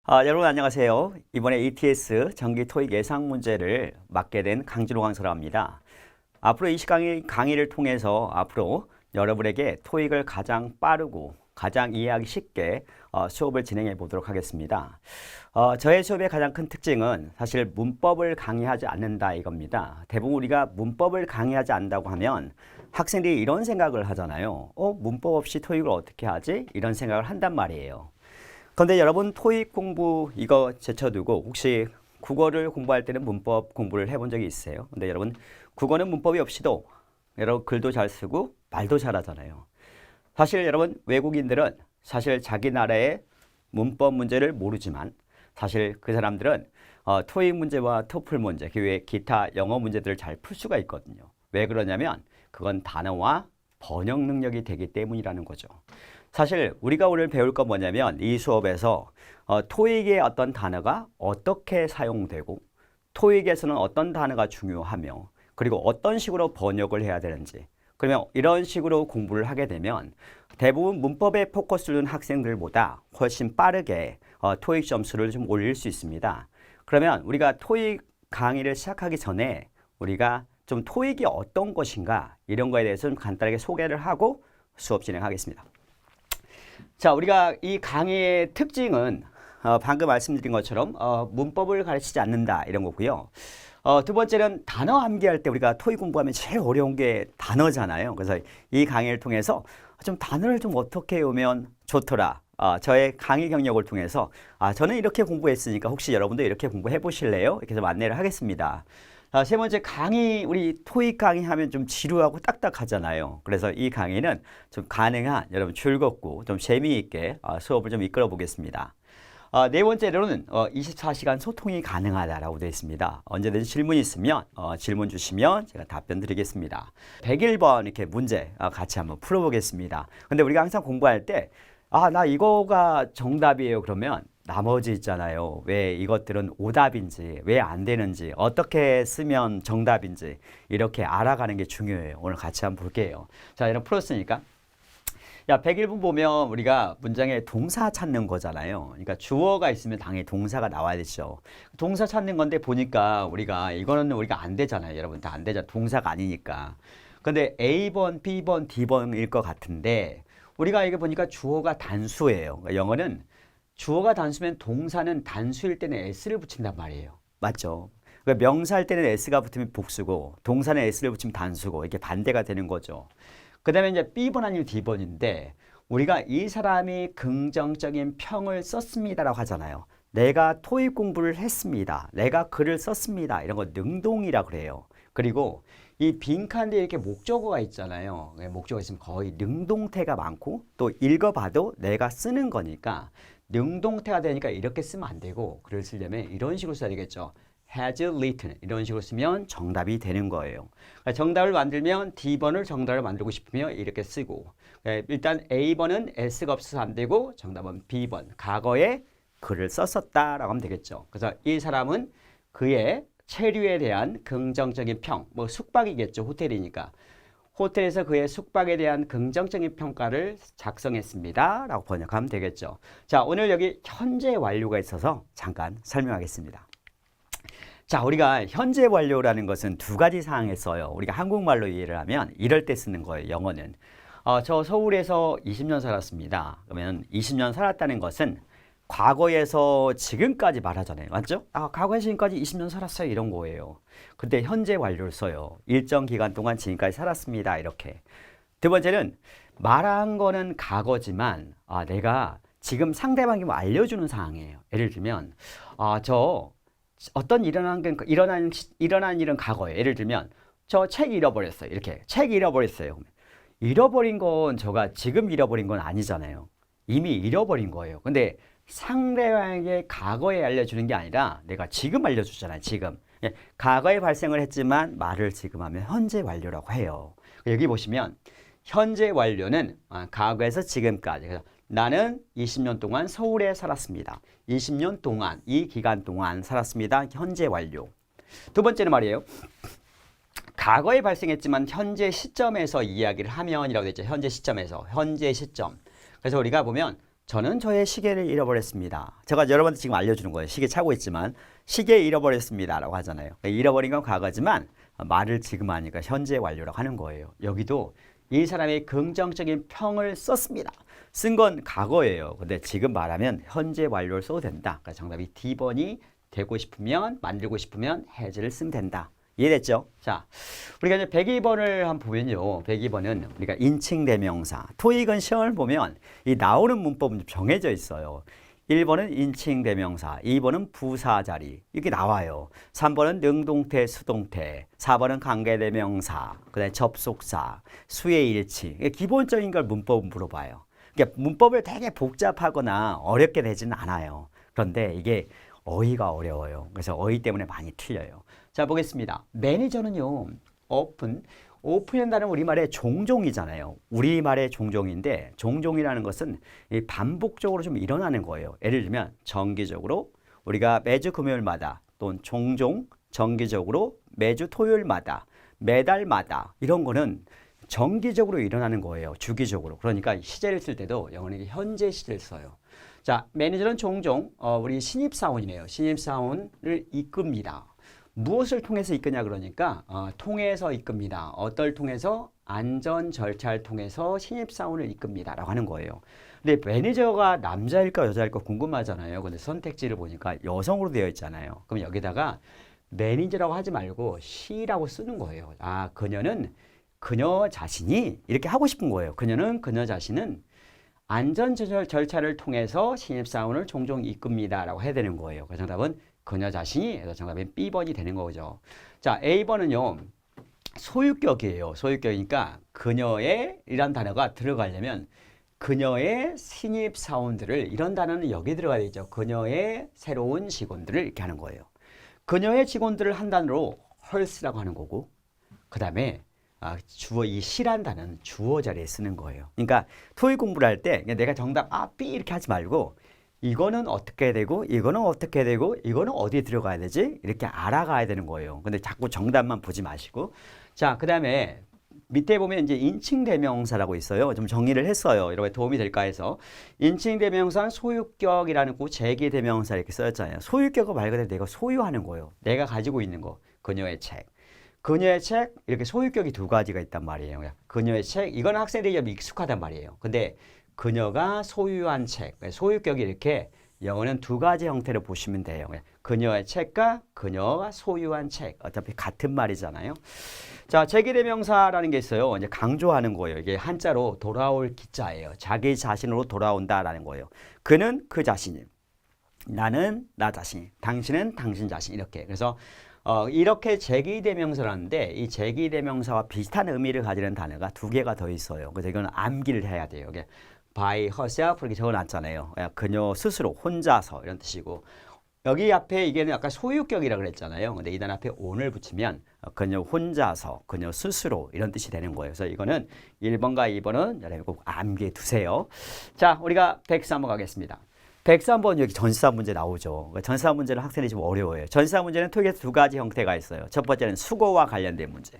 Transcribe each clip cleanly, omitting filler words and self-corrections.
여러분 안녕하세요. 이번에 ETS 정기 토익 예상 문제를 맡게 된 강진호 강사라고 합니다. 앞으로 이 강의를 통해서 앞으로 여러분에게 토익을 가장 빠르고 가장 이해하기 쉽게 수업을 진행해 보도록 하겠습니다. 저의 수업의 가장 큰 특징은 사실 문법을 강의하지 않는다 이겁니다. 대부분 우리가 문법을 강의하지 않는다고 하면 학생들이 이런 생각을 하잖아요. 문법 없이 토익을 어떻게 하지? 이런 생각을 한단 말이에요. 그런데 여러분 토익 공부 이거 제쳐두고 혹시 국어를 공부할 때는 문법 공부를 해본 적이 있어요? 근데 여러분 국어는 문법이 없이도 여러분 글도 잘 쓰고 말도 잘하잖아요. 사실 여러분 외국인들은 사실 자기 나라의 문법 문제를 모르지만 사실 그 사람들은 토익 문제와 토플 문제, 그 외에 기타 영어 문제들을 잘 풀 수가 있거든요. 왜 그러냐면 그건 단어와 번역 능력이 되기 때문이라는 거죠. 사실 우리가 오늘 배울 건 뭐냐면 이 수업에서 토익의 어떤 단어가 어떻게 사용되고 토익에서는 어떤 단어가 중요하며 그리고 어떤 식으로 번역을 해야 되는지 그러면 이런 식으로 공부를 하게 되면 대부분 문법에 포커스를 둔 학생들보다 훨씬 빠르게 토익 점수를 좀 올릴 수 있습니다. 그러면 우리가 토익 강의를 시작하기 전에 우리가 좀 토익이 어떤 것인가 이런 거에 대해서 좀 간단하게 소개를 하고 수업 진행하겠습니다. 자, 우리가 이 강의의 특징은 방금 말씀드린 것처럼 문법을 가르치지 않는다 이런 거고요. 두 번째는 단어 암기할 때 우리가 토익 공부하면 제일 어려운 게 단어잖아요. 그래서 이 강의를 통해서 좀 단어를 좀 어떻게 외우면 좋더라. 저의 강의 경력을 통해서 저는 이렇게 공부했으니까 혹시 여러분도 이렇게 공부해 보실래요? 이렇게 좀 안내를 하겠습니다. 세 번째 강의, 우리 토익 강의 하면 좀 지루하고 딱딱하잖아요. 그래서 이 강의는 좀 가능한 여러분 즐겁고 좀 재미있게 수업을 좀 이끌어 보겠습니다. 네 번째로는 24시간 소통이 가능하다라고 되어 있습니다. 언제든지 질문 있으면 질문 주시면 제가 답변 드리겠습니다. 101번 이렇게 문제 같이 한번 풀어보겠습니다. 근데 우리가 항상 공부할 때 나 이거가 정답이에요. 그러면 나머지 있잖아요. 왜 이것들은 오답인지, 왜 안 되는지, 어떻게 쓰면 정답인지 이렇게 알아가는 게 중요해요. 오늘 같이 한번 볼게요. 자, 이런 풀었으니까. 101분 보면 우리가 문장에 동사 찾는 거잖아요. 그러니까 주어가 있으면 당연히 동사가 나와야 되죠. 동사 찾는 건데 보니까 이거는 우리가 안 되잖아요. 여러분 다 안 되잖아요. 동사가 아니니까. 근데 A번, B번, D번일 것 같은데 우리가 이게 보니까 주어가 단수예요. 그러니까 영어는 주어가 단수면 동사는 단수일 때는 s를 붙인단 말이에요. 맞죠? 그러니까 명사할 때는 s가 붙으면 복수고 동사는 s를 붙이면 단수고 이렇게 반대가 되는 거죠. 그 다음에 이제 B번 아니면 D번인데 우리가 이 사람이 긍정적인 평을 썼습니다라고 하잖아요. 내가 토익 공부를 했습니다. 내가 글을 썼습니다. 이런 거 능동이라 그래요. 그리고 이 빈칸에 이렇게 목적어가 있잖아요. 목적어가 있으면 거의 능동태가 많고 또 읽어봐도 내가 쓰는 거니까 능동태가 되니까 이렇게 쓰면 안 되고 글을 쓰려면 이런 식으로 써야 되겠죠. has written 이런 식으로 쓰면 정답이 되는 거예요. 그러니까 정답을 만들면 D번을 정답을 만들고 싶으면 이렇게 쓰고 일단 A번은 S가 없어서 안 되고 정답은 B번 과거에 글을 썼었다라고 하면 되겠죠. 그래서 이 사람은 그의 체류에 대한 긍정적인 평, 뭐 숙박이겠죠. 호텔이니까. 호텔에서 그의 숙박에 대한 긍정적인 평가를 작성했습니다. 라고 번역하면 되겠죠. 자, 오늘 여기 현재 완료가 있어서 잠깐 설명하겠습니다. 자, 우리가 현재 완료라는 것은 두 가지 상황에 써요. 우리가 한국말로 이해를 하면 이럴 때 쓰는 거예요. 영어는. 저 서울에서 20년 살았습니다. 그러면 20년 살았다는 것은 과거에서 지금까지 말하잖아요. 맞죠? 과거에서 지금까지 20년 살았어요. 이런 거예요. 근데 현재 완료를 써요. 일정 기간 동안 지금까지 살았습니다. 이렇게. 두 번째는 말한 거는 과거지만 내가 지금 상대방이 뭐 알려주는 상황이에요. 예를 들면 저 어떤 일어난 일은 과거예요. 예를 들면 저 책 잃어버렸어요. 이렇게 책 잃어버렸어요. 잃어버린 건 저가 지금 잃어버린 건 아니잖아요. 이미 잃어버린 거예요. 근데 상대방에게 과거에 알려주는 게 아니라 내가 지금 알려주잖아요. 지금. 과거에 발생을 했지만 말을 지금 하면 현재 완료라고 해요. 여기 보시면 현재 완료는 과거에서 지금까지. 그래서 나는 20년 동안 서울에 살았습니다. 20년 동안, 이 기간 동안 살았습니다. 현재 완료. 두 번째는 말이에요. 과거에 발생했지만 현재 시점에서 이야기를 하면이라고 되어 있죠. 현재 시점에서. 현재 시점. 그래서 우리가 보면 저는 저의 시계를 잃어버렸습니다. 제가 여러분한테 지금 알려주는 거예요. 시계 차고 있지만 시계 잃어버렸습니다 라고 하잖아요. 잃어버린 건 과거지만 말을 지금 하니까 현재 완료라고 하는 거예요. 여기도 이 사람이 긍정적인 평을 썼습니다. 쓴 건 과거예요. 근데 지금 말하면 현재 완료를 써도 된다. 그러니까 정답이 D번이 되고 싶으면, 만들고 싶으면 has를 쓰면 된다. 이해됐죠? 자, 우리가 이제 102번을 한번 보면요. 102번은 우리가 인칭 대명사. 토익은 시험을 보면 이 나오는 문법은 정해져 있어요. 1번은 인칭 대명사, 2번은 부사 자리. 이렇게 나와요. 3번은 능동태, 수동태, 4번은 관계 대명사, 그다음에 접속사, 수의 일치. 기본적인 걸 문법은 물어봐요. 그러니까 문법을 되게 복잡하거나 어렵게 되지는 않아요. 그런데 이게 어휘가 어려워요. 그래서 어휘 때문에 많이 틀려요. 자, 보겠습니다. 매니저는요, 오픈이라는 단어는 우리말의 종종이잖아요. 우리말의 종종인데, 종종이라는 것은 반복적으로 좀 일어나는 거예요. 예를 들면, 정기적으로 우리가 매주 금요일마다 또는 종종, 정기적으로 매주 토요일마다, 매달마다 이런 거는 정기적으로 일어나는 거예요. 주기적으로. 그러니까 시제를 쓸 때도 영어는 현재 시제를 써요. 자, 매니저는 종종 우리 신입사원이네요. 신입사원을 이끕니다. 무엇을 통해서 이끄냐 그러니까 통해서 이끕니다. 어떨 통해서? 안전 절차를 통해서 신입사원을 이끕니다 라고 하는 거예요. 근데 매니저가 남자일까 여자일까 궁금하잖아요. 근데 선택지를 보니까 여성으로 되어 있잖아요. 그럼 여기다가 매니저라고 하지 말고 she라고 쓰는 거예요. 아, 그녀는 그녀 자신이 이렇게 하고 싶은 거예요. 그녀 자신은 안전 절차를 통해서 신입사원을 종종 이끕니다 라고 해야 되는 거예요. 그래서 정답은 그녀 자신이, 그래서 정답은 B번이 되는 거죠. 자, A번은요, 소유격이에요. 소유격이니까 그녀의 이란 단어가 들어가려면 그녀의 신입사원들을, 이런 단어는 여기 들어가야 되죠. 그녀의 새로운 직원들을 이렇게 하는 거예요. 그녀의 직원들을 한 단어로 her's라고 하는 거고, 그 다음에 이 시란 단어는 주어 자리에 쓰는 거예요. 그러니까 토익 공부를 할 때 내가 정답 B 이렇게 하지 말고 이거는 어떻게 되고 이거는 어떻게 되고 이거는 어디에 들어가야 되지? 이렇게 알아가야 되는 거예요. 근데 자꾸 정답만 보지 마시고. 자, 그 다음에 밑에 보면 이제 인칭 대명사라고 있어요. 좀 정리를 했어요. 여러분 도움이 될까 해서. 인칭 대명사는 소유격이라는 거, 제기 대명사 이렇게 써있잖아요. 소유격은 말 그대로 내가 소유하는 거예요. 내가 가지고 있는 거. 그녀의 책. 그녀의 책, 이렇게 소유격이 두 가지가 있단 말이에요. 그녀의 책, 이건 학생들이 좀 익숙하단 말이에요. 근데 그녀가 소유한 책, 소유격이 이렇게 영어는 두 가지 형태로 보시면 돼요. 그녀의 책과 그녀가 소유한 책, 어차피 같은 말이잖아요. 자, 제기대명사라는 게 있어요. 이제 강조하는 거예요. 이게 한자로 돌아올 기자예요. 자기 자신으로 돌아온다라는 거예요. 그는 그 자신이, 나는 나 자신, 당신은 당신 자신 이렇게. 그래서 이렇게 제기대명사라는데 이 제기대명사와 비슷한 의미를 가지는 단어가 두 개가 더 있어요. 그래서 이거는 암기를 해야 돼요. 이게 by herself 이렇게 적어놨잖아요. 그녀 스스로 혼자서 이런 뜻이고 여기 앞에 이게는 아까 소유격이라고 그랬잖아요. 근데 이 단어 앞에 on을 붙이면 그녀 혼자서, 그녀 스스로 이런 뜻이 되는 거예요. 그래서 이거는 1번과 2번은 여러분 꼭 암기해 두세요. 자, 우리가 103번 가겠습니다. 103번 여기 전치사 문제 나오죠. 전치사 문제는 학생들이 좀 어려워요. 전치사 문제는 토익에서 두 가지 형태가 있어요. 첫 번째는 수거와 관련된 문제.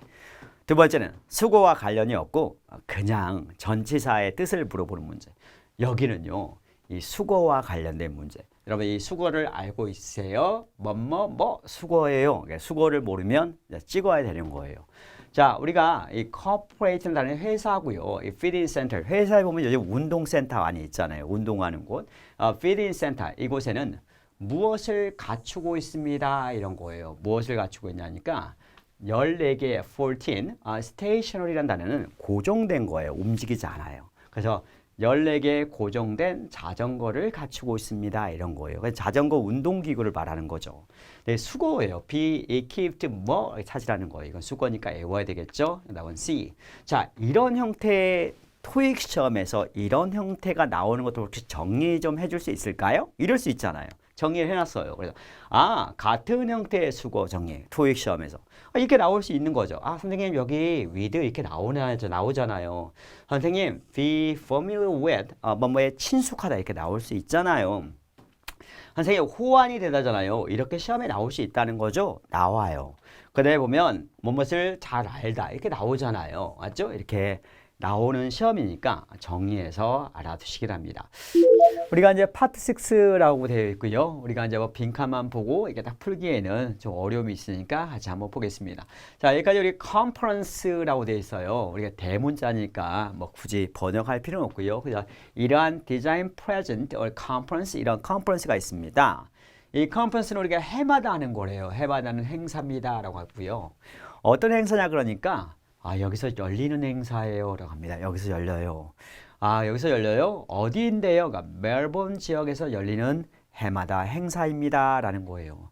두 번째는 수거와 관련이 없고 그냥 전치사의 뜻을 물어보는 문제. 여기는요, 이 수거와 관련된 문제. 여러분 이 수거를 알고 있으세요? 뭐 수거예요. 수거를 모르면 찍어야 되는 거예요. 자, 우리가 이 corporate는 다른 회사고요. 이 feeding center, 회사에 보면 요즘 운동센터 안에 있잖아요. 운동하는 곳. feeding center, 이곳에는 무엇을 갖추고 있습니다. 이런 거예요. 무엇을 갖추고 있냐니까 14개, 14, stationary라는 단어는 고정된 거예요. 움직이지 않아요. 그래서 14개 고정된 자전거를 갖추고 있습니다. 이런 거예요. 그래서 자전거 운동기구를 말하는 거죠. 네, 수거예요. be equipped 뭐 찾으라는 거예요. 이건 수거니까 외워야 되겠죠. 그다음은 C. 자, 이런 형태의 토익 시험에서 이런 형태가 나오는 것도 혹시 정리 좀 해줄 수 있을까요? 이럴 수 있잖아요. 정리를 해놨어요. 그래서 같은 형태의 수거 정리 토익 시험에서 이렇게 나올 수 있는 거죠. 선생님 여기 with 이렇게 나오잖아요. 선생님 be familiar with 뭐뭐에 친숙하다 이렇게 나올 수 있잖아요. 선생님 호환이 되다잖아요. 이렇게 시험에 나올 수 있다는 거죠. 나와요. 그다음에 보면 무엇을 잘 알다 이렇게 나오잖아요. 맞죠? 이렇게 나오는 시험이니까 정리해서 알아두시기 바랍니다. 우리가 이제 파트 6라고 되어 있고요. 우리가 이제 뭐 빈칸만 보고 이게 딱 풀기에는 좀 어려움이 있으니까 같이 한번 보겠습니다. 자, 여기까지 우리 컨퍼런스라고 되어 있어요. 우리가 대문자니까 뭐 굳이 번역할 필요는 없고요. 그냥 이러한 디자인 프레젠트 or 컨퍼런스 이런 컨퍼런스가 있습니다. 이 컨퍼런스는 우리가 해마다 하는 거래요. 해마다 하는 행사입니다라고 하고요. 어떤 행사냐 그러니까 여기서 열리는 행사예요 라고 합니다. 여기서 열려요. 여기서 열려요? 어디인데요? 그러니까 멜번 지역에서 열리는 해마다 행사입니다 라는 거예요.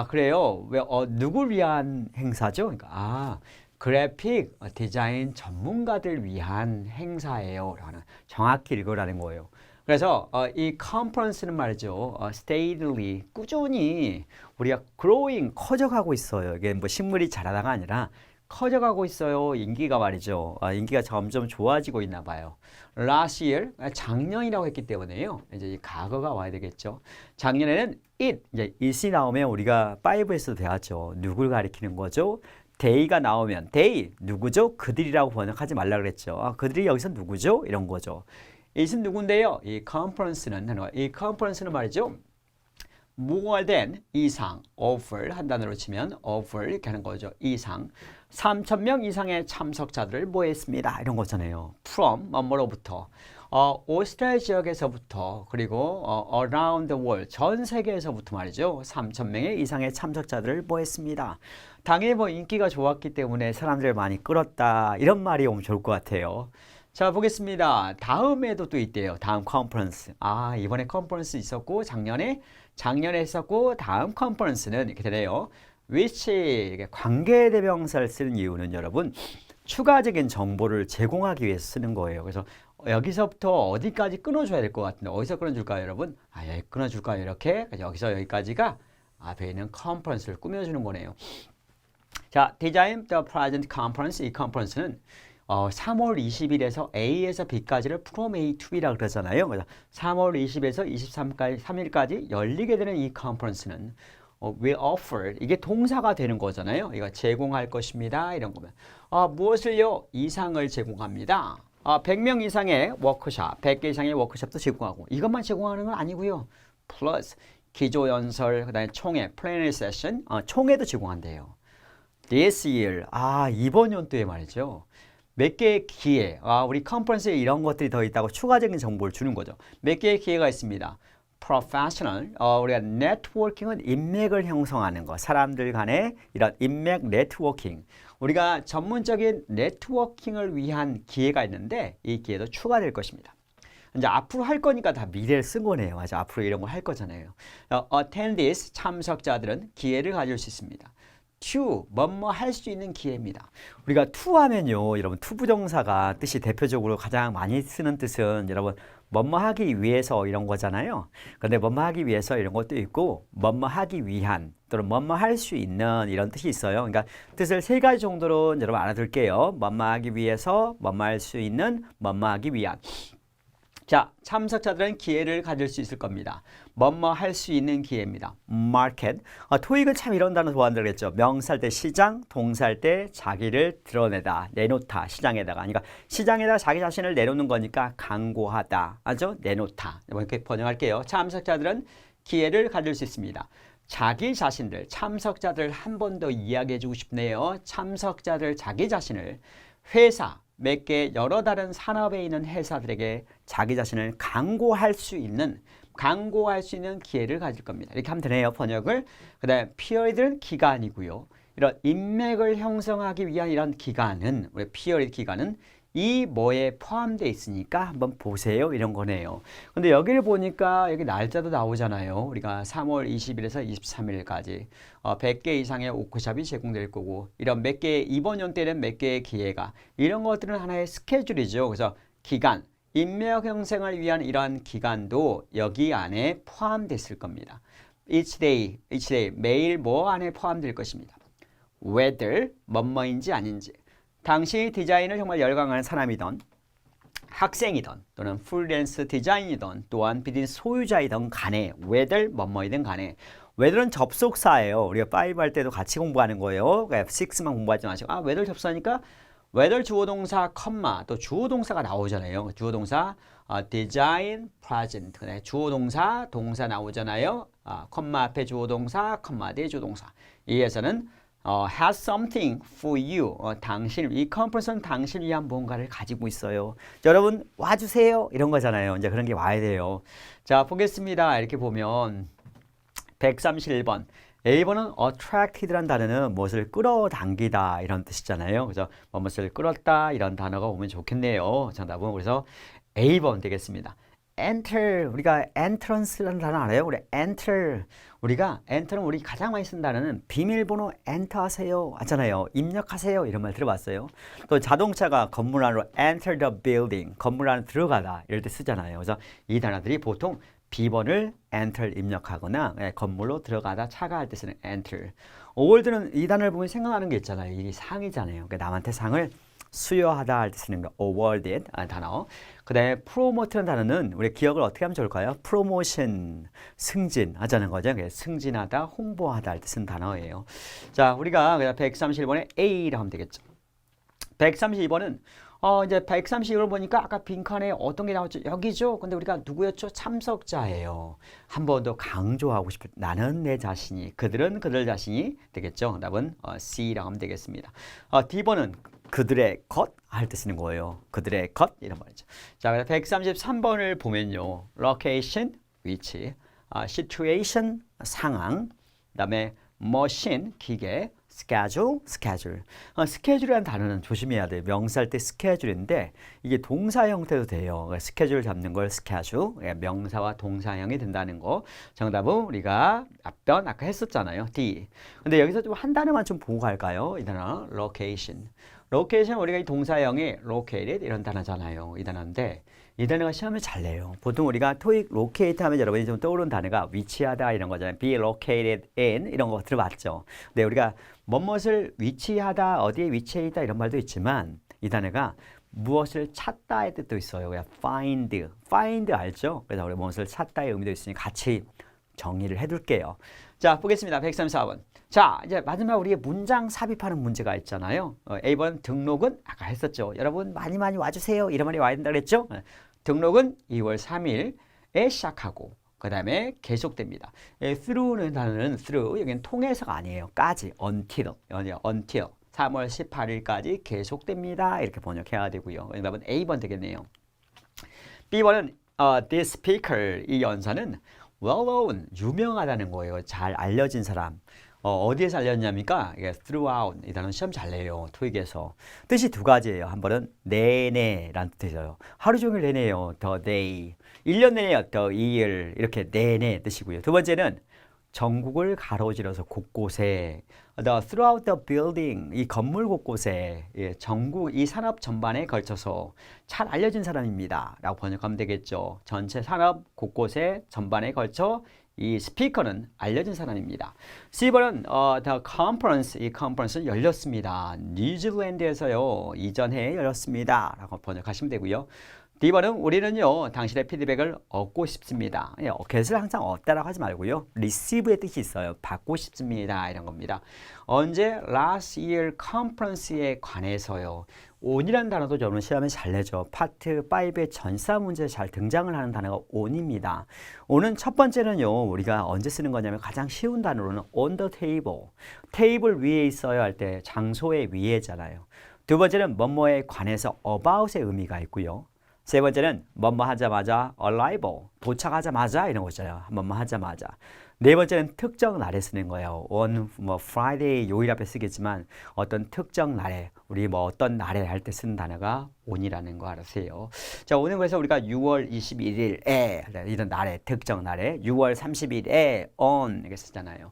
그래요? 왜, 누굴 위한 행사죠? 그러니까, 그래픽 디자인 전문가들 위한 행사예요 라는 정확히 읽으라는 거예요. 그래서 이 컨퍼런스는 말이죠. steadily, 꾸준히 우리가 growing, 커져가고 있어요. 이게 뭐 식물이 자라다가 아니라 커져가고 있어요. 인기가 말이죠. 인기가 점점 좋아지고 있나 봐요. Last year, 작년이라고 했기 때문에요. 이제 이 과거가 와야 되겠죠. 작년에는 it, 이제 it이 나오면 우리가 5에서도 배웠죠. 누굴 가리키는 거죠? day가 나오면 they, 누구죠? 그들이라고 번역하지 말라 그랬죠. 그들이 여기서 누구죠? 이런 거죠. it은 누군데요? 이 컨퍼런스는 말이죠. more than 이상, over 한 단어로 치면 over 이렇게 하는 거죠. 이상 3,000명 이상의 참석자들을 모였습니다. 이런 거잖아요. from 뭐로부터 오스트레일리아 지역에서부터 그리고 around the world 전 세계에서부터 말이죠. 3,000명의 이상의 참석자들을 모였습니다. 당연히 뭐 인기가 좋았기 때문에 사람들을 많이 끌었다. 이런 말이 오면 좋을 것 같아요. 자, 보겠습니다. 다음에도 또 있대요. 다음 컨퍼런스. 이번에 컨퍼런스 있었고 작년에 했었고 다음 컨퍼런스는 이렇게 되네요. which 관계대명사를 쓰는 이유는 여러분 추가적인 정보를 제공하기 위해서 쓰는 거예요. 그래서 여기서부터 어디까지 끊어줘야 될 것 같은데 어디서 끊어줄까요, 여러분? 여기 끊어줄까요? 이렇게 여기서 여기까지가 앞에 있는 컨퍼런스를 꾸며주는 거네요. 자, Design the Present Conference. 이 컨퍼런스는 3월 20일에서 A에서 B까지를 from A to B라고 그러잖아요. 그래서 3월 20일에서 23일까지 열리게 되는 이 컨퍼런스는 will offer, 이게 동사가 되는 거잖아요. 이거 제공할 것입니다. 이런 거면 무엇을요? 이상을 제공합니다. 100명 이상의 워크숍, 100개 이상의 워크숍도 제공하고 이것만 제공하는 건 아니고요. 플러스 기조연설, 그 다음에 총회, 플래닝 세션, 총회도 제공한대요. This year, 이번 연도에 말이죠. 몇 개의 기회, 우리 컨퍼런스에 이런 것들이 더 있다고 추가적인 정보를 주는 거죠. 몇 개의 기회가 있습니다. Professional, 우리가 네트워킹은 인맥을 형성하는 거, 사람들 간의 이런 인맥 네트워킹. 우리가 전문적인 네트워킹을 위한 기회가 있는데 이 기회도 추가될 것입니다. 이제 앞으로 할 거니까 다 미래를 쓴 거네요. 맞아, 앞으로 이런 걸 할 거잖아요. Attendees, 참석자들은 기회를 가질 수 있습니다. to, 뭐뭐 할 수 있는 기회입니다. 우리가 to 하면요, 여러분 to 부정사가 뜻이 대표적으로 가장 많이 쓰는 뜻은 여러분 뭐뭐 하기 위해서 이런 거잖아요. 근데 뭐뭐 하기 위해서 이런 것도 있고 뭐뭐 하기 위한 또는 뭐뭐 할 수 있는 이런 뜻이 있어요. 그러니까 뜻을 세 가지 정도로 여러분 알아둘게요. 뭐뭐 하기 위해서, 뭐뭐 할 수 있는, 뭐뭐 하기 위한. 자, 참석자들은 기회를 가질 수 있을 겁니다. 뭐뭐 할 수 있는 기회입니다. market. 토익은 참 이런 단어 좋아한다고 그랬죠. 명사할 때 시장, 동사할 때 자기를 드러내다, 내놓다, 시장에다가. 그러니까 시장에다가 자기 자신을 내놓는 거니까 강고하다. 아죠? 내놓다. 이렇게 번역할게요. 참석자들은 기회를 가질 수 있습니다. 자기 자신들, 참석자들 한 번 더 이야기해주고 싶네요. 참석자들 자기 자신을 회사, 몇 개 여러 다른 산업에 있는 회사들에게 자기 자신을 강구할 수 있는 기회를 가질 겁니다. 이렇게 하면 되네요. 번역을. 그 다음에 period는 기간이고요. 이런 인맥을 형성하기 위한 이런 기간은 우리 period 기간은 이 뭐에 포함되어 있으니까 한번 보세요. 이런 거네요. 근데 여기를 보니까 여기 날짜도 나오잖아요. 우리가 3월 20일에서 23일까지 100개 이상의 워크숍이 제공될 거고 이런 몇 개의 이번 연도에는 몇 개의 기회가 이런 것들은 하나의 스케줄이죠. 그래서 기간, 인맥 형성을 위한 이러한 기간도 여기 안에 포함됐을 겁니다. each day, 매일 뭐 안에 포함될 것입니다. whether, 뭐뭐인지 아닌지. 당시 디자인을 정말 열광하는 사람이던 학생이던 또는 프리랜서 디자인이던 또한 비즈니스 소유자이던 간에 whether 뭐뭐이든 간에 whether는 접속사예요. 우리가 5 할 때도 같이 공부하는 거예요. 6만 공부하지 마시고 whether 접속사니까 whether 주어동사, 컴마 또 주어동사가 나오잖아요. 주어동사 design, present. 네, 주어동사, 동사 나오잖아요. 컴마 앞에 주어동사, 컴마 뒤에 주어동사. 이에서는 has something for you. 당신, 이 컨퍼런스는 당신을 위한 뭔가를 가지고 있어요. 여러분 와주세요. 이런 거잖아요. 이제 그런 게 와야 돼요. 자, 보겠습니다. 이렇게 보면 131번. A번은 attracted라는 단어는 무엇을 끌어당기다 이런 뜻이잖아요. 그래서 무엇을 끌었다 이런 단어가 오면 좋겠네요. 정답은 그래서 A번 되겠습니다. enter, 우리가 entrance라는 단어 알아요? 우리 enter, 우리가 enter는 우리 가장 많이 쓴 단어는 비밀번호 엔터하세요 하잖아요. 입력하세요 이런 말 들어봤어요? 또 자동차가 건물 안으로 enter the building, 건물 안으로 들어가다 이럴 때 쓰잖아요. 그래서 이 단어들이 보통 B번을 enter 입력하거나 건물로 들어가다 차가 할 때 쓰는 enter. award는 이 단어를 보면 생각나는 게 있잖아요. 이게 상이잖아요. 그러니까 남한테 상을 수여하다 할 때 쓰는 거 awarded 단어. 그 다음에 promote라는 단어는 우리 기억을 어떻게 하면 좋을까요? promotion, 승진 하자는 거죠. 승진하다, 홍보하다 할 때 쓰는 단어예요. 자, 우리가 131번에 A라고 하면 되겠죠. 132번은 이제 132를 보니까 아까 빈칸에 어떤 게 나왔죠? 여기죠. 근데 우리가 누구였죠? 참석자예요. 한 번 더 강조하고 싶은 나는 내 자신이, 그들은 그들 자신이 되겠죠. 답은 C라고 하면 되겠습니다. D번은 그들의 것 할 때 쓰는 거예요. 그들의 것 이런 말이죠. 자, 133번을 보면요. location, 위치, situation, 상황, 그다음에 machine, 기계, schedule, schedule. schedule이라는 단어는 조심해야 돼요. 명사할 때 schedule인데 이게 동사 형태도 돼요. 스케줄 잡는 걸 schedule, 명사와 동사형이 된다는 거. 정답은 우리가 앞변 아까 했었잖아요. D. 근데 여기서 좀 한 단어만 좀 보고 갈까요? 이 단어 location. location 우리가 이 동사형이 located 이런 단어잖아요. 이 단어인데 이 단어가 시험을 잘 내요. 보통 우리가 토익 locate 하면 여러분이 좀 떠오르는 단어가 위치하다 이런 거잖아요. be located in 이런 거 들어봤죠. 근데 우리가 무엇을 위치하다, 어디에 위치해 있다 이런 말도 있지만 이 단어가 무엇을 찾다의 뜻도 있어요. 그냥 find, find 알죠? 그래서 우리 무엇을 찾다의 의미도 있으니 같이 정리를 해둘게요. 자, 보겠습니다. 134번. 자, 이제 마지막 우리의 문장 삽입하는 문제가 있잖아요. A번 등록은 아까 했었죠. 여러분 많이 와주세요. 이런 말이 와야 된다 그랬죠? 등록은 2월 3일에 시작하고 그 다음에 계속됩니다. through는 단어는 through, 여기는 통해서가 아니에요. 까지, until, 3월 18일까지 계속됩니다. 이렇게 번역해야 되고요. 답은 A번 되겠네요. B번은 this speaker, 이 연사는 well-known, 유명하다는 거예요. 잘 알려진 사람. 어디에서 알렸냐니까 이게 throughout 이 단어는 시험 잘 내요. 토익에서. 뜻이 두 가지예요. 한 번은 내내라는 뜻이에요. 하루 종일 내내요. the day. 1년 내내요. the year. 이렇게 내내 뜻이고요. 두 번째는 전국을 가로질러서 곳곳에 throughout the building, 이 건물 곳곳에 전국 이 산업 전반에 걸쳐서 잘 알려진 사람입니다 라고 번역하면 되겠죠. 전체 산업 곳곳에 전반에 걸쳐 이 스피커는 알려진 사람입니다. C번은 the conference, 이 컨퍼런스는 열렸습니다. 뉴질랜드에서요. 이전해 열렸습니다 라고 번역하시면 되고요. D번은 우리는요 당신의 피드백을 얻고 싶습니다. get을 항상 얻다라고 하지 말고요. receive의 뜻이 있어요. 받고 싶습니다 이런 겁니다. 언제 last year conference에 관해서요. on이라는 단어도 여러분 시험에 잘 내죠. 파트 5의 전사 문제에 잘 등장을 하는 단어가 on입니다. on은 첫 번째는요. 우리가 언제 쓰는 거냐면 가장 쉬운 단어로는 on the table. 테이블 위에 있어야 할 때 장소의 위에잖아요. 두 번째는 뭐뭐에 관해서 about의 의미가 있고요. 세 번째는 뭐뭐 하자마자 arrival, 도착하자마자 이런 거 있잖아요. 뭐뭐 하자마자. 네 번째는 특정 날에 쓰는 거예요. on Friday 요일 앞에 쓰겠지만 어떤 특정 날에 우리 뭐 어떤 날에 할 때 쓰는 단어가 on이라는 거 알으세요. 자, 오늘 그래서 우리가 6월 21일에 이런 날에 특정 날에 6월 30일에 on 이렇게 쓰잖아요.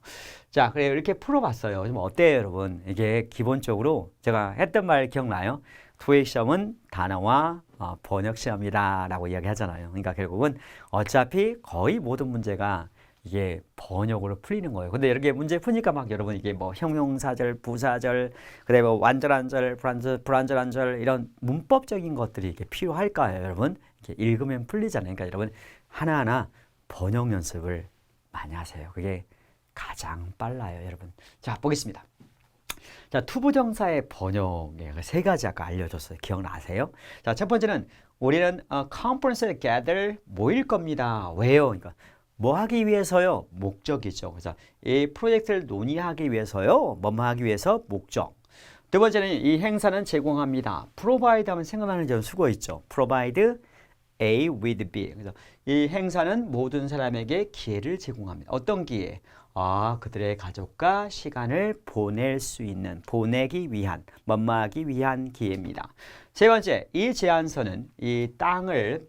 자, 그래 이렇게 풀어봤어요. 좀 어때요, 여러분? 이게 기본적으로 제가 했던 말 기억나요? 토익 시험은 단어와 번역 시험이다 라고 이야기하잖아요. 그러니까 결국은 어차피 거의 모든 문제가 이게 번역으로 풀리는 거예요. 근데 이렇게 문제 푸니까 막 여러분 이게 뭐 형용사절, 부사절, 그다음에 뭐 완전한 절, 불완전한 절 이런 문법적인 것들이 이렇게 필요할까요, 여러분? 이렇게 읽으면 풀리잖아요. 그러니까 여러분 하나하나 번역 연습을 많이 하세요. 그게 가장 빨라요, 여러분. 자, 보겠습니다. 자, 투부정사의 번역에 세 가지 아까 알려줬어요. 기억나세요? 자, 첫 번째는 우리는 conference에 gather 모일 겁니다. 왜요? 그러니까 뭐 하기 위해서요? 목적이죠. 그래서 이 프로젝트를 논의하기 위해서요. 뭐뭐 하기 위해서 목적. 두 번째는 이 행사는 제공합니다. provide 하면 생각나는 점 수고 있죠. provide A with B. 그래서 이 행사는 모든 사람에게 기회를 제공합니다. 어떤 기회? 그들의 가족과 시간을 보낼 수 있는, 보내기 위한, 뭐뭐하기 위한 기회입니다. 세 번째, 이 제안서는 이 땅을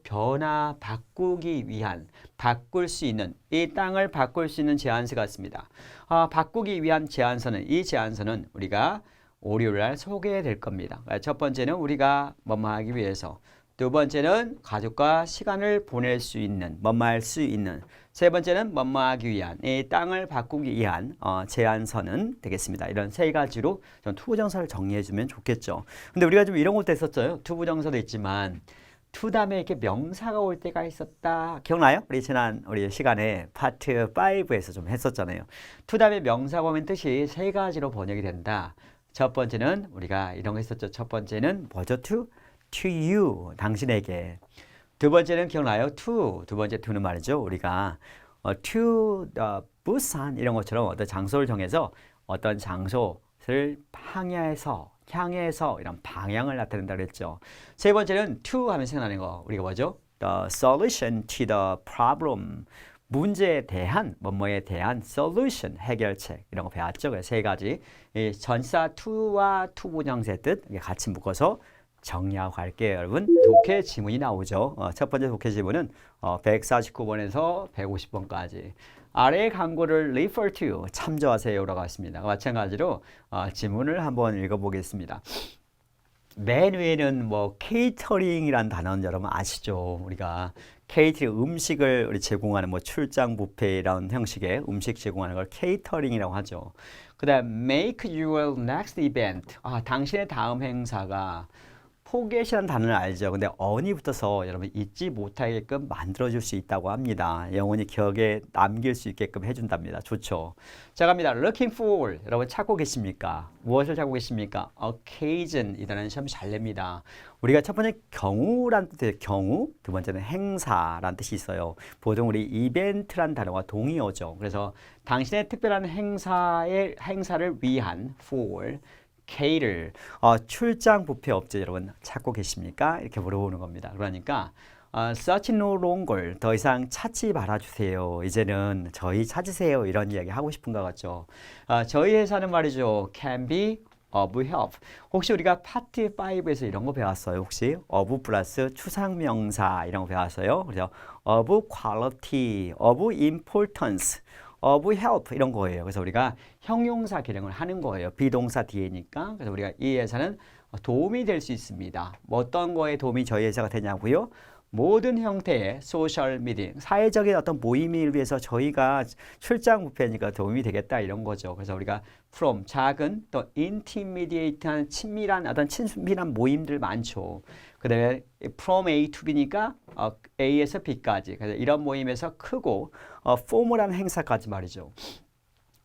바꾸기 위한, 바꿀 수 있는, 이 땅을 바꿀 수 있는 제안서 같습니다. 바꾸기 위한 제안서는, 이 제안서는 우리가 월요일날 소개될 겁니다. 첫 번째는 우리가 뭐뭐하기 위해서, 두 번째는 가족과 시간을 보낼 수 있는, 뭐뭐할 수 있는, 세 번째는 뭐뭐하기 위한, 이 땅을 바꾸기 위한 제안서는 되겠습니다. 이런 세 가지로 좀 투부정사를 정리해주면 좋겠죠. 근데 우리가 좀 이런 것도 했었죠. 투부정사도 있지만 투 다음에 이렇게 명사가 올 때가 있었다. 기억나요? 우리 시간에 파트 5에서 좀 했었잖아요. 투 다음에 명사가 오면 뜻이 세 가지로 번역이 된다. 첫 번째는 우리가 이런 거 했었죠. 첫 번째는 뭐죠? to you, 당신에게. 두 번째는 기억나요? 두 번째 to는 말이죠. 우리가 to the Busan 이런 것처럼 어떤 장소를 정해서 어떤 장소를 향해서 이런 방향을 나타낸다 그랬죠. 세 번째는 to 하면 생각나는 거 우리가 뭐죠? The solution to the problem. 문제에 대한, 뭐뭐에 대한 solution, 해결책 이런 거 배웠죠. 그래서 세 가지. 이 전치사 to와 투부정사의 뜻 같이 묶어서 정리하고 갈게요. 여러분, 독해 지문이 나오죠. 첫 번째 독해 지문은 149번에서 150번까지. 아래 광고를 refer to, 참조하세요라고 했습니다. 마찬가지로 지문을 한번 읽어보겠습니다. 맨 위에는 뭐 케이터링이라는 단어는 여러분 아시죠? 우리가 케이터링 음식을 우리 제공하는 뭐 출장 뷔페 이런 형식의 음식 제공하는 걸 케이터링이라고 하죠. 그다음 make your next event. 당신의 다음 행사가 포겟이라는 단어를 알죠. 근데 on이 붙어서 여러분 잊지 못하게끔 만들어줄 수 있다고 합니다. 영원히 기억에 남길 수 있게끔 해준답니다. 좋죠. 자, 갑니다. Looking for. 여러분 찾고 계십니까? 무엇을 찾고 계십니까? Occasion. 이 단어는 시험 잘 냅니다. 우리가 첫 번째 경우란 뜻이에요. 경우. 두 번째는 행사란 뜻이 있어요. 보통 우리 이벤트란 단어가 동의어죠. 그래서 당신의 특별한 행사를 위한 for. cater, 출장 뷔페 업체 여러분 찾고 계십니까? 이렇게 물어보는 겁니다. 그러니까 such no longer, 더 이상 찾지 말아주세요. 이제는 저희 찾으세요. 이런 이야기 하고 싶은 것 같죠. 저희 회사는 말이죠. can be of help. 혹시 우리가 파트 5에서 이런 거 배웠어요? 혹시 of 플러스 추상명사 이런 거 배웠어요? 그래서 of quality, of importance, of help 이런 거예요. 그래서 우리가 형용사 개량을 하는 거예요. 비동사 뒤에니까. 그래서 우리가 이 회사는 도움이 될 수 있습니다. 뭐 어떤 거에 도움이 저희 회사가 되냐고요? 모든 형태의 소셜 미팅, 사회적인 어떤 모임을 위해서 저희가 출장 뷔페니까 도움이 되겠다 이런 거죠. 그래서 우리가 from 작은 또 intermediate한 친밀한 어떤 친밀한 모임들 많죠. 그다음에 from A to B니까 A에서 B까지. 그래서 이런 모임에서 크고 formal한 행사까지 말이죠.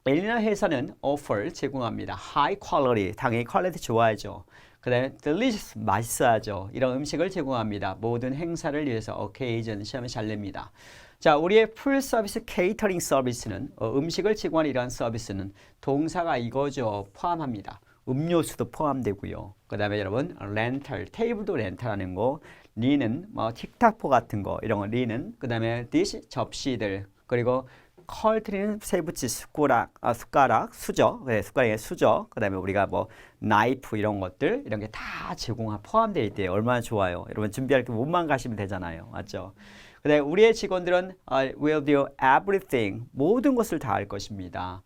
엘리나 회사는 offer 제공합니다. high quality, 당연히 퀄리티 좋아야죠. 그 다음에 delicious, 맛있어야죠. 이런 음식을 제공합니다. 모든 행사를 위해서 occasion, 시험에 잘 냅니다. 자, 우리의 full service catering 서비스는 음식을 제공하는 이러한 서비스는 동사가 이거죠. 포함합니다. 음료수도 포함되고요. 그 다음에 여러분 렌탈, 테이블도 렌탈하는 거, 리는 뭐 틱탁포 같은 거 이런 거 리는, 그 다음에 디시, 접시들, 그리고 컬트리는 세부치, 숟가락, 수저, 네, 숟가락의 수저, 그 다음에 우리가 뭐 나이프 이런 것들 이런 게 다 포함되어 있대요. 얼마나 좋아요. 여러분 준비할 때 몸만 가시면 되잖아요. 맞죠? 그 다음에 우리의 직원들은 will do everything, 모든 것을 다 할 것입니다.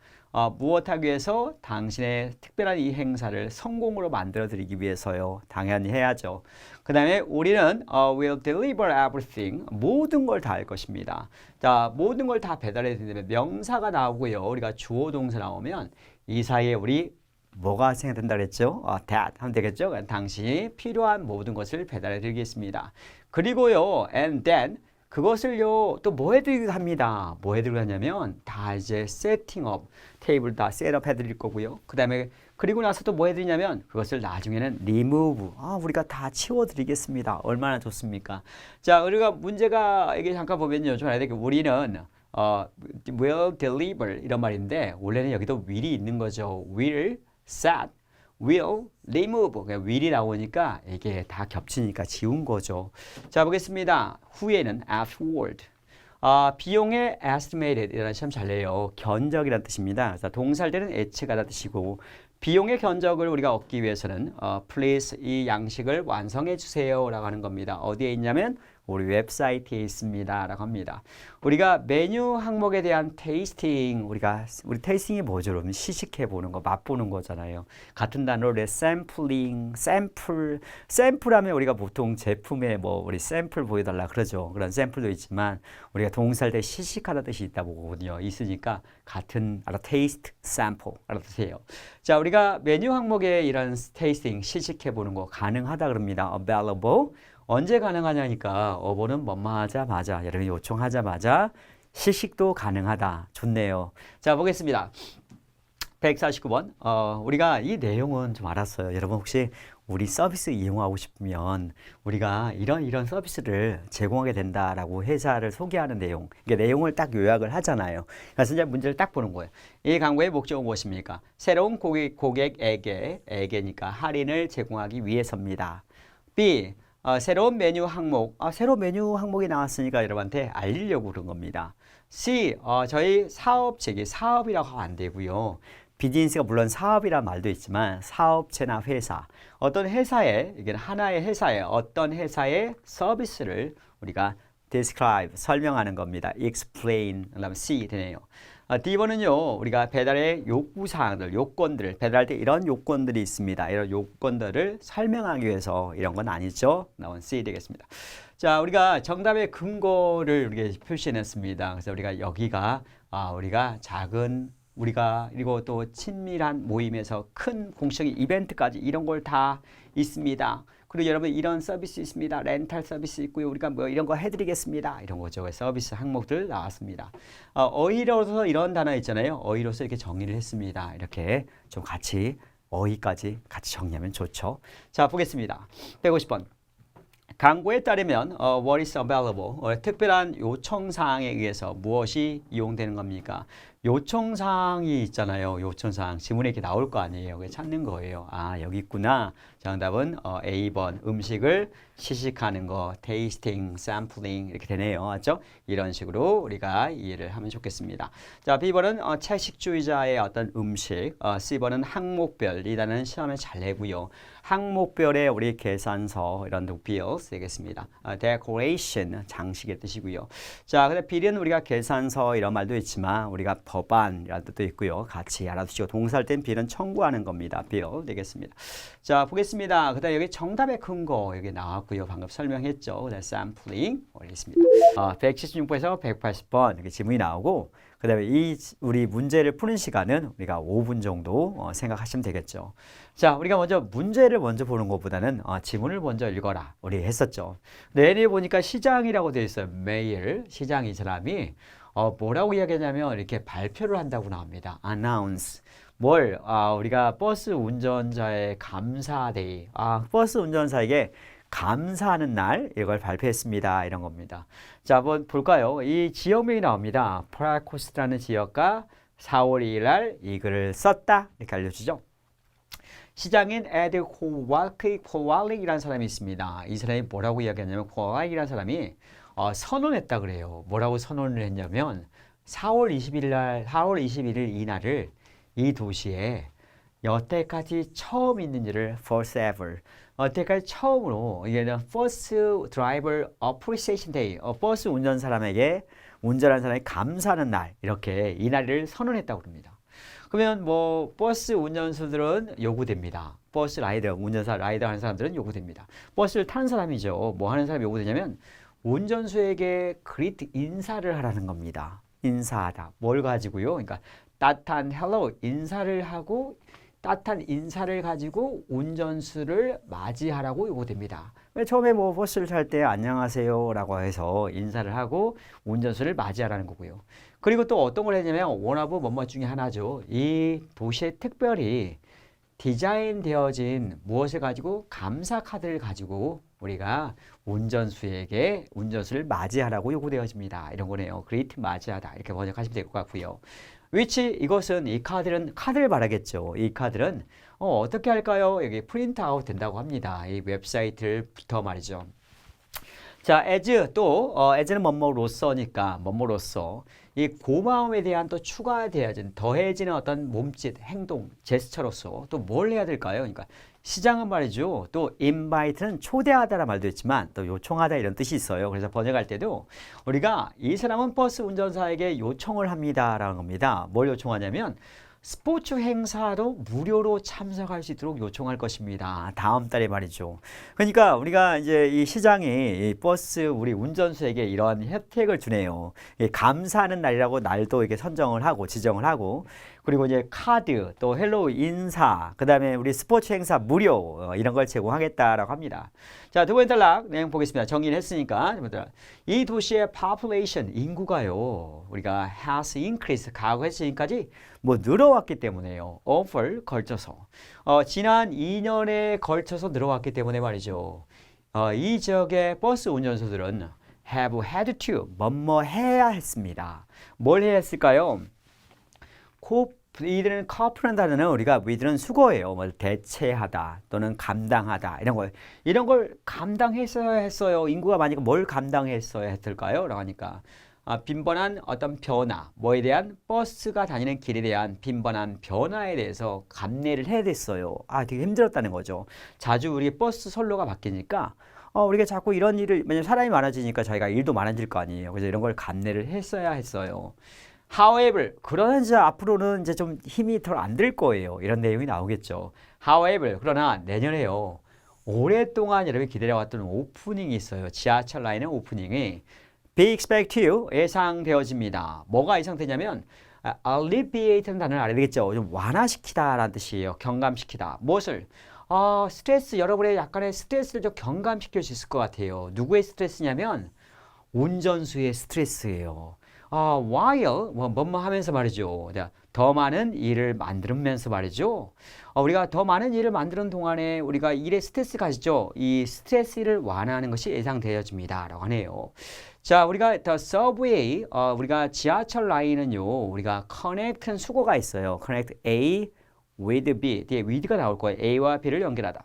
무엇하기 위해서? 당신의 특별한 이 행사를 성공으로 만들어 드리기 위해서요. 당연히 해야죠. 그 다음에 우리는 will deliver everything, 모든 걸 다 할 것입니다. 자, 모든 걸 다 배달해 드리면 명사가 나오고요. 우리가 주어 동사 나오면 이 사이에 우리 뭐가 생각된다 그랬죠? that 하면 되겠죠? 당신이 필요한 모든 것을 배달해 드리겠습니다. 그리고요, and then 그것을요 또 뭐 해드리기도 합니다. 뭐 해드리기도 하냐면 다 이제 세팅업 테이블 다 셋업 해드릴 거고요. 그 다음에 그리고 나서 또 뭐 해드리냐면 그것을 나중에는 remove 우리가 다 치워드리겠습니다. 얼마나 좋습니까? 자, 우리가 문제가 이게 잠깐 보면요 좀 알아야 되게 우리는 will deliver 이런 말인데 원래는 여기도 will이 있는 거죠. will set will remove will이 나오니까 이게 다 겹치니까 지운 거죠. 자, 보겠습니다. 후에는 afterward 비용의 estimated 이라는 시험 잘 내요. 견적이라는 뜻입니다. 그래서 동사할 때는 예측하다 뜻이고 비용의 견적을 우리가 얻기 위해서는 please 이 양식을 완성해 주세요 라고 하는 겁니다. 어디에 있냐면 우리 웹사이트에 있습니다 라고 합니다. 우리가 메뉴 항목에 대한 테이스팅 우리 테이스팅이 뭐죠? 여러분 시식해 보는 거 맛보는 거잖아요. 같은 단어로 샘플링 샘플하면 우리가 보통 제품에 뭐 우리 샘플 보여달라 그러죠. 그런 샘플도 있지만 우리가 동사할 때 시식하다 뜻이 있다 보거든요. 있으니까 같은 테이스트 샘플 알아두세요. 자, 우리가 메뉴 항목에 이런 테이스팅 시식해 보는 거 가능하다 그럽니다. available 언제 가능하냐니까 어버는 뭐뭐 하자마자 여러분이 요청하자마자 시식도 가능하다. 좋네요. 자, 보겠습니다. 149번 우리가 이 내용은 좀 알았어요. 여러분 혹시 우리 서비스 이용하고 싶으면 우리가 이런 서비스를 제공하게 된다라고 회사를 소개하는 내용 이게 내용을 딱 요약을 하잖아요. 그래서 이제 문제를 딱 보는 거예요. 이 광고의 목적은 무엇입니까? 새로운 고객에게니까 할인을 제공하기 위해서입니다. B 새로운 메뉴 항목, 새로운 메뉴 항목이 나왔으니까 여러분한테 알리려고 그런 겁니다. C, 저희 사업체계, 사업이라고 하면 안 되고요. 비즈니스가 물론 사업이란 말도 있지만 사업체나 회사, 어떤 회사에, 이게 하나의 회사에 어떤 회사의 서비스를 우리가 describe, 설명하는 겁니다. explain, 그다음 C 되네요. D번은요, 우리가 배달의 요구사항들, 요건들, 배달할 때 이런 요건들이 있습니다. 이런 요건들을 설명하기 위해서 이런 건 아니죠. 나온 C 되겠습니다. 자, 우리가 정답의 근거를 우리가 표시해냈습니다. 그래서 우리가 여기가, 우리가 작은, 그리고 또 친밀한 모임에서 큰 공식적인 이벤트까지 이런 걸 다 있습니다. 그리고 여러분 이런 서비스 있습니다. 렌탈 서비스 있고요. 우리가 뭐 이런 거 해드리겠습니다. 이런 거죠. 서비스 항목들 나왔습니다. 어휘로서 이런 단어 있잖아요. 어휘로서 이렇게 정의를 했습니다. 이렇게 좀 같이 어휘까지 같이 정리하면 좋죠. 자, 보겠습니다. 150번. 광고에 따르면 what is available 특별한 요청사항에 의해서 무엇이 이용되는 겁니까? 요청사항이 있잖아요. 요청사항 지문에 이렇게 나올 거 아니에요. 그게 찾는 거예요. 여기 있구나. 정답은 A번 음식을 시식하는 거 테이스팅, 샘플링 이렇게 되네요. 맞죠? 이런 식으로 우리가 이해를 하면 좋겠습니다. 자, B번은 채식주의자의 어떤 음식, C번은 항목별 이 단어는 시험에 잘 내고요. 항목별의 우리 계산서 이런 bills 되겠습니다. decoration 장식의 뜻이고요. 자, 근데 비리는 우리가 계산서 이런 말도 있지만 우리가 법안이라는 뜻도 있고요. 같이 알아두시고 동사할 땐 비는 청구하는 겁니다. bill 되겠습니다. 자, 보겠습니다. 그다음 여기 정답의 근거 여기 나왔고요. 방금 설명했죠. 그다음 sampling 올리겠습니다. 176번에서 180번 이렇게 지문이 나오고 그다음에 이 우리 문제를 푸는 시간은 우리가 5분 정도 생각하시면 되겠죠. 자, 우리가 먼저 문제를 먼저 보는 것보다는 지문을 먼저 읽어라 우리 했었죠. 내내 보니까 시장이라고 되어 있어요. 매일 시장 이 사람이 뭐라고 이야기하냐면 이렇게 발표를 한다고 나옵니다. announce 우리가 버스 운전자의 감사데이 버스 운전사에게 감사하는 날 이걸 발표했습니다. 이런 겁니다. 자, 한번 볼까요? 이 지역명이 나옵니다. 프라코스라는 지역가 4월 2일 날 이 글을 썼다 이렇게 알려주죠. 시장인 에드 코왈릭이라는 사람이 있습니다. 이 사람이 뭐라고 이야기하냐면 코왈릭이라는 사람이 선언했다 그래요. 뭐라고 선언을 했냐면 4월 21일 이 날을 이 도시에 여태까지 처음 있는 일을 first ever 여태까지 처음으로 이게는 first driver appreciation day 버스 운전하는 사람에게 감사하는 날 이렇게 이 날을 선언했다고 합니다. 그러면 뭐 버스 운전수들은 요구됩니다. 버스 라이더 운전사 라이더 하는 사람들은 요구됩니다. 버스를 타는 사람이죠. 뭐 하는 사람이 요구되냐면 운전수에게 그리트 인사를 하라는 겁니다. 인사하다. 뭘 가지고요? 그러니까 따뜻한 hello 인사를 하고 따뜻한 인사를 가지고 운전수를 맞이하라고 요구됩니다. 처음에 뭐 버스를 탈 때 안녕하세요라고 해서 인사를 하고 운전수를 맞이하라는 거고요. 그리고 또 어떤 걸 했냐면 원하브 뭐뭐 중에 하나죠. 이 도시에 특별히 디자인되어진 무엇을 가지고 감사 카드를 가지고 우리가 운전수에게 운전수를 맞이하라고 요구되어집니다. 이런 거네요. 그레이트 맞이하다 이렇게 번역하시면 될 것 같고요. 위치 이것은 이 카드를 말하겠죠. 이 카드는 어떻게 할까요? 여기 프린트 아웃 된다고 합니다. 이 웹사이트부터 말이죠. 자, as 또 as는 뭐뭐로서니까 뭐뭐로서 이 고마움에 대한 또 추가되어진 더해지는 어떤 몸짓, 행동, 제스처로서 또 뭘 해야 될까요? 그러니까 시장은 말이죠. 또 invite는 초대하다라는 말도 있지만 또 요청하다 이런 뜻이 있어요. 그래서 번역할 때도 우리가 이 사람은 버스 운전사에게 요청을 합니다라는 겁니다. 뭘 요청하냐면 스포츠 행사로 무료로 참석할 수 있도록 요청할 것입니다. 다음 달에 말이죠. 그러니까 우리가 이제 이 시장이 이 버스 우리 운전수에게 이런 혜택을 주네요. 감사하는 날이라고 날도 이렇게 선정을 하고 지정을 하고 그리고 이제 카드 또 헬로우 인사 그다음에 우리 스포츠 행사 무료 이런 걸 제공하겠다라고 합니다. 자, 두 번째 단락 내용 보겠습니다. 정리를 했으니까 이 도시의 population 인구가요. 우리가 has increased 과거에 지금까지 뭐 늘어왔기 때문에요. over 걸쳐서 지난 2년에 걸쳐서 늘어왔기 때문에 말이죠. 이 지역의 버스 운전수들은 have had to 뭐뭐 해야 했습니다. 뭘 해야 했을까요? 이들은 커프라는 단어는 우리가 이들은 수거예요. 뭐 대체하다 또는 감당하다 이런 걸 감당했어야 했어요. 인구가 많으니까 뭘 감당했어야 했을까요? 라고 하니까 빈번한 어떤 변화, 뭐에 대한 버스가 다니는 길에 대한 빈번한 변화에 대해서 감내를 해야 됐어요. 되게 힘들었다는 거죠. 자주 우리 버스 선로가 바뀌니까 우리가 자꾸 이런 일을 왜냐면 사람이 많아지니까 자기가 일도 많아질 거 아니에요. 그래서 이런 걸 감내를 했어야 했어요. However, 그러나 이제 앞으로는 이제 좀 힘이 덜 안 들 거예요. 이런 내용이 나오겠죠. However, 그러나 내년에요. 오랫동안 여러분이 기다려왔던 오프닝이 있어요. 지하철 라인의 오프닝이 be expect to 예상되어집니다. 뭐가 예상되냐면 alleviate는 단어를 알아야 되겠죠. 좀 완화시키다라는 뜻이에요. 경감시키다. 무엇을? 스트레스, 여러분의 약간의 스트레스를 좀 경감시킬 수 있을 것 같아요. 누구의 스트레스냐면 운전수의 스트레스예요. while 뭐뭐 하면서 말이죠. 더 많은 일을 만들면서 말이죠. 우리가 더 많은 일을 만드는 동안에 우리가 일에 스트레스 가지죠. 이 스트레스를 완화하는 것이 예상되어집니다. 라고 하네요. 자, 우리가 the subway, 우리가 지하철 라인은요. 우리가 connect는 수거가 있어요. connect A with B. 뒤에 with가 나올 거예요. A와 B를 연결하다.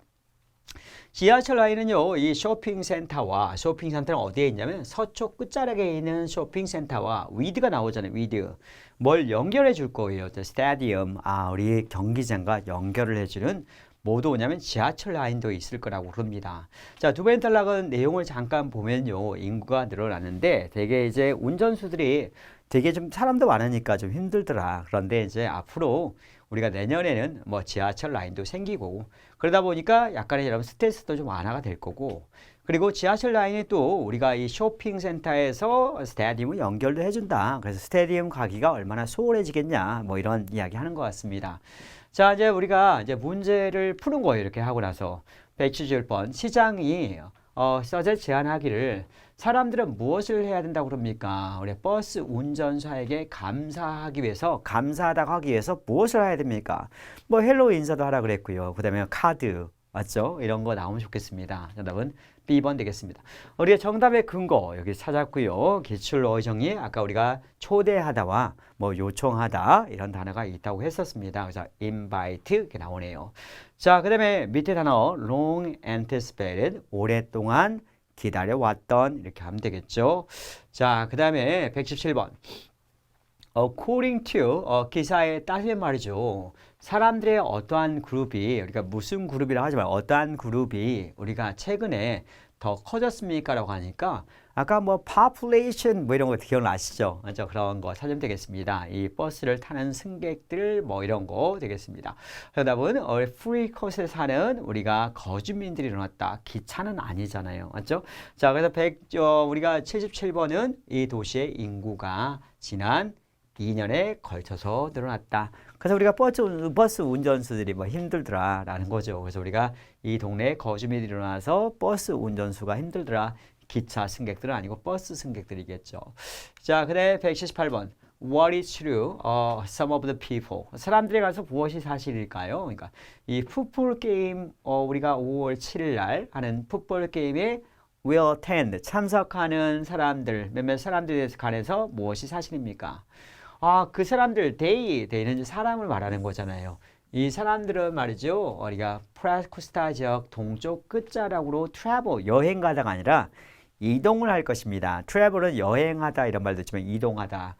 지하철 라인은요, 이 쇼핑센터와 쇼핑센터는 어디에 있냐면 서쪽 끝자락에 있는 쇼핑센터와 with가 나오잖아요. with. 뭘 연결해 줄 거예요. 스타디움, 우리 경기장과 연결을 해주는 뭐도 뭐냐면 지하철 라인도 있을 거라고 그럽니다. 자, 두 번째 단락은 내용을 잠깐 보면요, 인구가 늘어나는데 되게 이제 운전수들이 되게 좀 사람도 많으니까 좀 힘들더라. 그런데 이제 앞으로 우리가 내년에는 뭐 지하철 라인도 생기고 그러다 보니까 약간의 여러분 스트레스도 좀 완화가 될 거고 그리고 지하철 라인이 또 우리가 이 쇼핑센터에서 스타디움을 연결도 해준다. 그래서 스타디움 가기가 얼마나 수월해지겠냐 뭐 이런 이야기 하는 것 같습니다. 자, 이제 우리가 이제 문제를 푸는 거예요. 이렇게 하고 나서 171번 시장이 써제 제안하기를 사람들은 무엇을 해야 된다고 그럽니까? 우리 버스 운전사에게 감사하기 위해서 감사하다고 하기 위해서 무엇을 해야 됩니까? 뭐 헬로 인사도 하라 그랬고요. 그다음에 카드 맞죠? 이런 거 나오면 좋겠습니다. 정답은 B번 되겠습니다. 우리가 정답의 근거 여기 찾았고요. 기출 어휘 정리 아까 우리가 초대하다와 뭐 요청하다 이런 단어가 있다고 했었습니다. 그래서 invite 이렇게 나오네요. 자, 그다음에 밑에 단어 long anticipated 오랫동안 기다려왔던 이렇게 하면 되겠죠. 자, 그다음에 117번 according to 기사에 따르면 말이죠. 사람들의 어떠한 그룹이 우리가 무슨 그룹이라 하지만 어떠한 그룹이 우리가 최근에 더 커졌습니까? 라고 하니까 아까 뭐 population 뭐 이런 거 기억나시죠? 맞죠? 그런 거 찾으면 되겠습니다. 이 버스를 타는 승객들 뭐 이런 거 되겠습니다. 정답은 프리컷에 사는 우리가 거주민들이 일어났다. 기차는 아니잖아요. 맞죠? 자, 그래서 우리가 77번은 이 도시의 인구가 지난 2년에 걸쳐서 늘어났다. 그래서 우리가 버스 운전수들이 뭐 힘들더라라는 거죠. 그래서 우리가 이 동네에 거주민이 일어나서 버스 운전수가 힘들더라. 기차 승객들은 아니고 버스 승객들이겠죠. 자, 그다음에 178번. What is true? Some of the people. 사람들에 가서 무엇이 사실일까요? 그러니까 이 풋볼 게임 우리가 5월 7일 날 하는 풋볼 게임에 will attend 참석하는 사람들 몇몇 사람들에 관해서 무엇이 사실입니까? 그 사람들 they는 이제 사람을 말하는 거잖아요. 이 사람들은 말이죠. 우리가 프라코스타 지역 동쪽 끝자락으로 travel 여행 가다가 아니라 이동을 할 것입니다. travel은 여행하다 이런 말도 있지만 이동하다.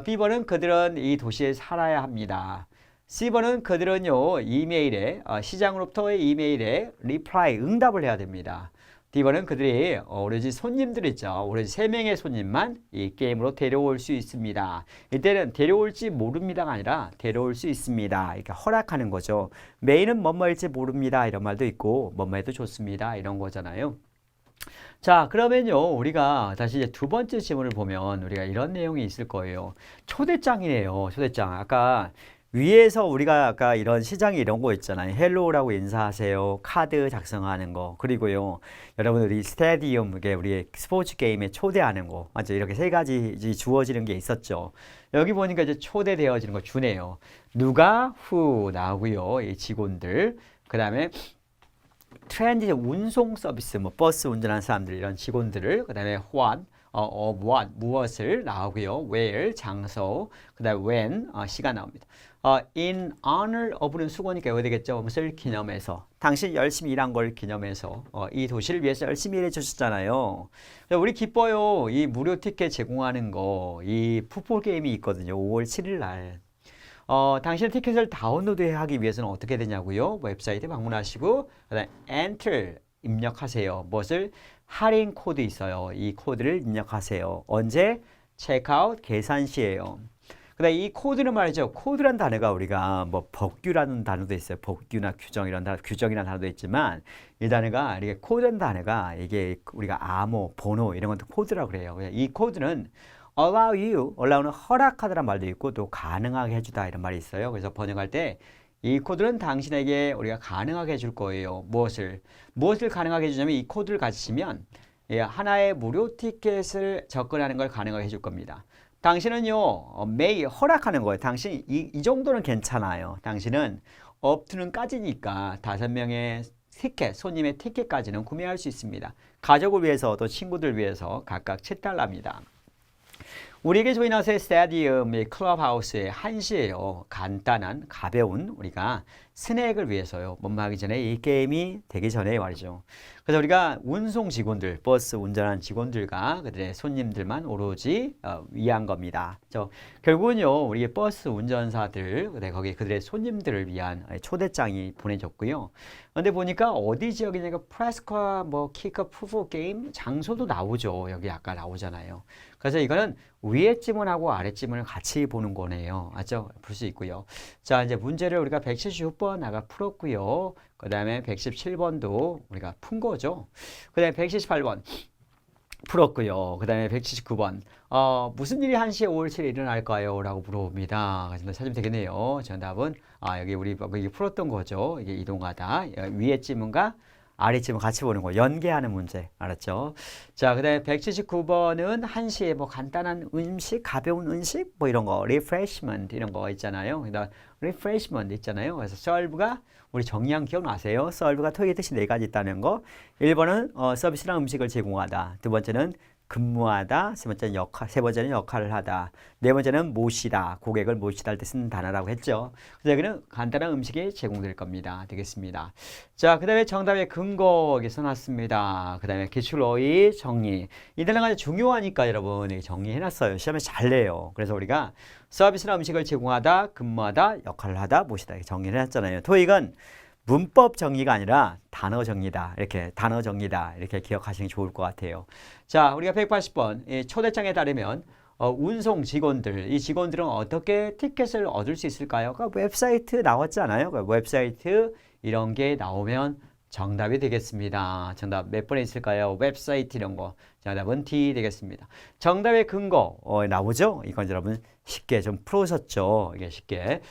B번은 그들은 이 도시에 살아야 합니다. C번은 그들은요 이메일에 시장으로부터의 이메일에 reply 응답을 해야 됩니다. D번은 그들이 오로지 손님들 있죠. 오로지 3명의 손님만 이 게임으로 데려올 수 있습니다. 이때는 데려올지 모릅니다가 아니라 데려올 수 있습니다. 이렇게 허락하는 거죠. 메인은 뭐뭐일지 모릅니다. 이런 말도 있고 뭐뭐해도 좋습니다. 이런 거잖아요. 자, 그러면요, 우리가 다시 이제 두 번째 질문을 보면 우리가 이런 내용이 있을 거예요. 초대장이네요, 초대장. 아까 위에서 우리가 아까 이런 시장에 이런 거 있잖아요. 헬로우라고 인사하세요. 카드 작성하는 거. 그리고요, 여러분들이 스테디움, 이게 우리 스포츠 게임에 초대하는 거. 맞죠? 이렇게 세 가지 주어지는 게 있었죠. 여기 보니까 이제 초대되어지는 거 주네요. 누가, who 나오고요. 이 직원들. 그 다음에 트렌드 운송 서비스, 뭐 버스 운전하는 사람들 이런 직원들을 그다음에 what, of what 무엇을 나오고요. where 장소, 그다음에 when 시간 나옵니다. in honor of는 수고니까 여기 되겠죠. 무엇을 기념해서 당신 열심히 일한 걸 기념해서 이 도시를 위해서 열심히 일해 주셨잖아요. 우리 기뻐요. 이 무료 티켓 제공하는 거, 이 풋볼 게임이 있거든요. 5월 7일 날. 당신의 티켓을 다운로드하기 위해서는 어떻게 되냐고요? 웹사이트에 방문하시고 그다음에 enter 입력하세요. 무엇을? 할인 코드 있어요. 이 코드를 입력하세요. 언제? 체크아웃 계산 시에요. 그다음에 이 코드는 말이죠. 코드란 단어가 우리가 뭐 법규라는 단어도 있어요. 법규나 규정 이런 단어, 규정이라는 단어도 있지만 이 단어가 이게 코드라는 단어가 이게 우리가 암호, 번호 이런 것도 코드라고 그래요. 이 코드는 allow you, allow는 허락하다란 말도 있고 또 가능하게 해주다 이런 말이 있어요. 그래서 번역할 때 이 코드는 당신에게 우리가 가능하게 해줄 거예요. 무엇을 가능하게 해주냐면 이 코드를 가지시면 하나의 무료 티켓을 접근하는 걸 가능하게 해줄 겁니다. 당신은요, may 허락하는 거예요. 당신 이 정도는 괜찮아요. 당신은 up to는 까지니까 5명의 티켓, 손님의 티켓까지는 구매할 수 있습니다. 가족을 위해서 또 친구들 위해서 각각 $7입니다. 우리에게 조인하세요. 스타디움의 클럽하우스의 1시예요. 간단한 가벼운 우리가 스낵을 위해서요. 뭔 하기 전에 이 게임이 되기 전에 말이죠. 그래서 우리가 운송 직원들, 버스 운전하는 직원들과 그들의 손님들만 오로지 위한 겁니다. 결국은요, 우리 버스 운전사들, 거기 그들의 손님들을 위한 초대장이 보내졌고요. 근데 보니까 어디 지역이냐가 프레스카, 뭐 키커, 푸푸 게임 장소도 나오죠. 여기 아까 나오잖아요. 그래서 이거는 위에 지문하고 아래 지문을 같이 보는 거네요. 맞죠? 볼 수 있고요. 자, 이제 문제를 우리가 176번 아까 풀었고요. 그 다음에 117번도 우리가 푼 거죠. 그 다음에 178번 풀었고요. 그 다음에 179번 무슨 일이 1시에 5월 7일 일어날까요? 라고 물어봅니다. 그래서 찾으면 되겠네요. 정답은 여기 우리 여기 풀었던 거죠. 이게 이동하다. 위에 지문과 아래 지문 같이 보는 거. 연계하는 문제. 알았죠? 자, 그 다음에 179번은 1시에 뭐 간단한 음식, 가벼운 음식, 뭐 이런 거, refreshment 이런 거 있잖아요. 그다음 refreshment 있잖아요. 그래서 serve가 우리 정의한 기억나세요? serve가 토익의 뜻이 4가지 있다는 거. 1번은 서비스나 음식을 제공하다. 두 번째는 근무하다, 세 번째는 역할을 하다, 네 번째는 모시다, 고객을 모시다 할 때 쓰는 단어라고 했죠. 그래서 여기는 간단한 음식이 제공될 겁니다. 되겠습니다. 자, 그 다음에 정답의 근거 여기 써놨습니다. 그 다음에 기출어의 정리. 이 단어가 중요하니까 여러분 정리해놨어요. 시험에 잘 내요. 그래서 우리가 서비스나 음식을 제공하다, 근무하다, 역할을 하다, 모시다 이렇게 정리를 해놨잖아요. 토익은 문법 정리가 아니라 단어 정리다. 이렇게 단어 정리다. 이렇게 기억하시는 게 좋을 것 같아요. 자, 우리가 180번 초대장에 따르면 운송 직원들, 이 직원들은 어떻게 티켓을 얻을 수 있을까요? 그러니까 웹사이트 나왔잖아요. 그러니까 웹사이트 이런 게 나오면 정답이 되겠습니다. 정답 몇 번에 있을까요? 웹사이트 이런 거. 정답은 D 되겠습니다. 정답의 근거 나오죠? 이건 여러분 쉽게 좀 풀으셨죠? 이게 쉽게.